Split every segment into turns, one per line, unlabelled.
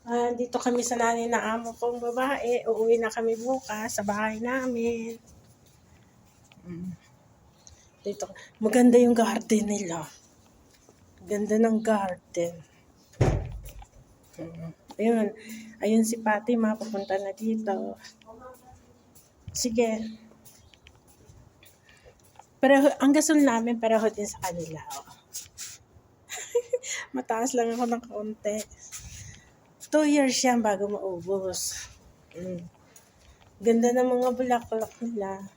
Dito kami sa nanay na amo kong babae. Uuwi na kami bukas sa bahay namin. Dito. Maganda yung garden nila. Ganda ng garden. Ayun. Ayun si Fatima. Pupunta na dito. Sige. Pero ang gasol namin pareho din sa kanila. Mataas lang ako ng kaunti. 2 years yan bago maubos. Ganda ng mga bulaklak nila.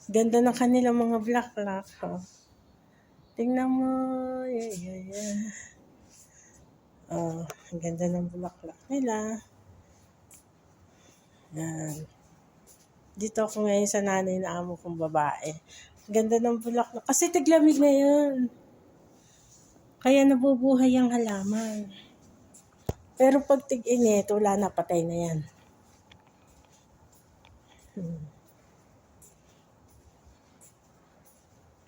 Ganda ng kanilang mga bulaklak. Tingnan mo. Yeah. Ang ganda ng bulaklak nila. Yan. Dito ako ngayon sa nanay na amo kong babae. Ganda ng bulaklak. Kasi tiglamig na yan. Kaya nabubuhay ang halaman. Pero pag tig-init, wala na, patay na yan.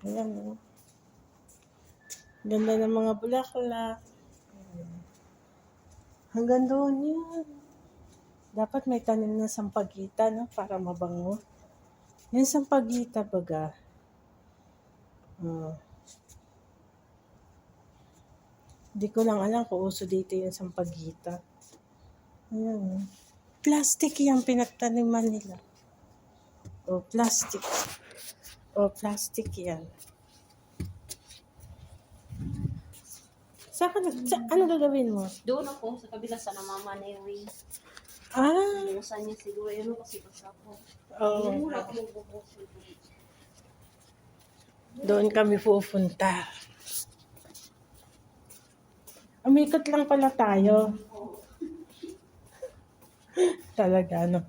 Ayan, ganda ng mga bulaklak. Hanggang doon yan. Dapat may tanim na sampagita, no? Para mabango. Yung sampagita, baga. Hindi ko lang alam kung uso dito yung sampagita. Ayan. Plastic yung pinagtaniman nila. Plastic. Plastic yan. Ano gagawin mo?
Doon ako, sa kabila sa mama na yung bukasan niya siguro. Ano kasi basta ako.
Doon kami pupunta. Umikot lang pala tayo. Talaga, no?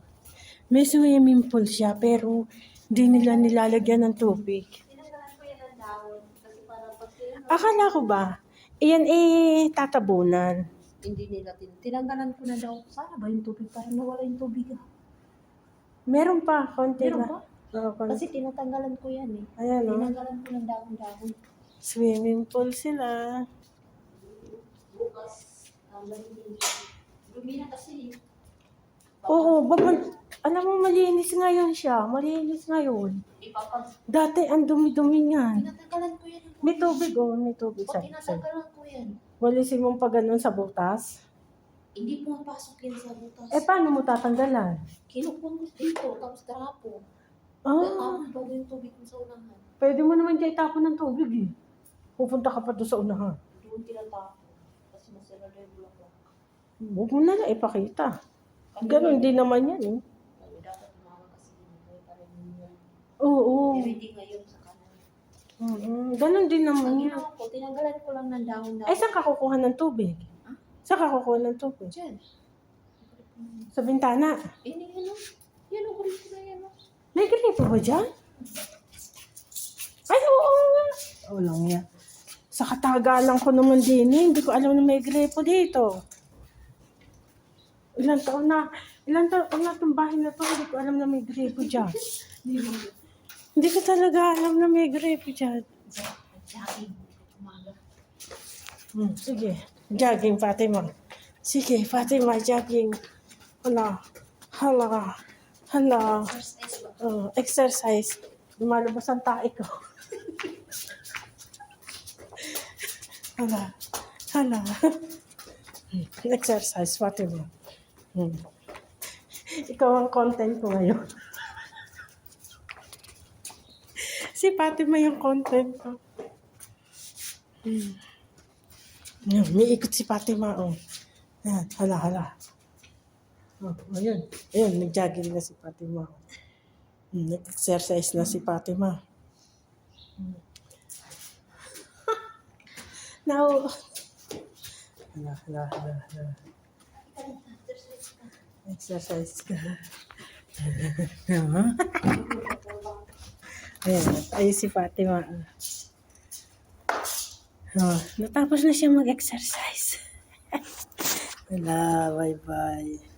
May swimming pool siya, pero hindi nila nilalagyan ng tubig.
Tinanggalan ko yan ng dahon. Kasi parang pag
Akala ko ba, iyan tatabunan.
hindi nila tinanggalan ko na daw. Sana ba yung tubig? Parang nawala yung tubig.
Meron pa, konti
Meron
na.
pa? Kasi tinatanggalan ko yan eh.
Ayan, no?
Tinanggalan ko ng dahon-dahon.
Swimming pool sila.
Bukas, dumi na kasi.
Oo, alam mo, malinis ngayon siya. Malinis ngayon. Dati, ang dumi-dumi niyan.
Tinatanggalan ko yan.
May tubig, may tubig.
Pag tinatanggalan ko yan.
Walisin mong pa ganun sa butas.
Hindi pumapasok yan sa butas.
Paano mo tatanggalan?
Kinukuha ko dito, tapos trapo. Bago yung tubig ko sa unahan.
Pwede mo naman dyan itapon ng tubig Pupunta ka pa doon sa unahan.
Doon tinatapon. Kasi masira na yung bulaklak.
Huwag mo na lang ipakita. Ganun din naman yan
Dapat tumawag kasi hindi pa rin yun.
Oo.
Hindi ngayon sa kanan.
Ganun din naman yan.
Tinanggalan ko lang ng dahon-dahon.
Saan ka kukuha ng tubig? Saan ka kukuha ng tubig?
Diyan.
Sa bintana.
Yan o, kulit ko na yan o.
May gripo ba dyan? Ay, oo nga. Walang yan. Sa katagalan ko naman din hindi ko alam na may gripo dito. Ilang taon na itong bahay na to, hindi ko alam na may gripo dyan. Hindi ko talaga alam na may gripo dyan.
Jogging. Umaga.
Sige, jogging Fatima. Sige, Fatima, jogging. Hala. Exercise. Lumalabas ang tae ko. Hala. Exercise, Fatima. Ikaw ang content ko ngayon. Si Fatima yung content ko. May ikot si Fatima. Yan, hala. Ayun, nag-jogging na si Fatima. Nag-exercise na si Fatima. Now, hala. Exercise ka. Ayun si Fatima. Natapos na siya mag-exercise. Hala, bye-bye.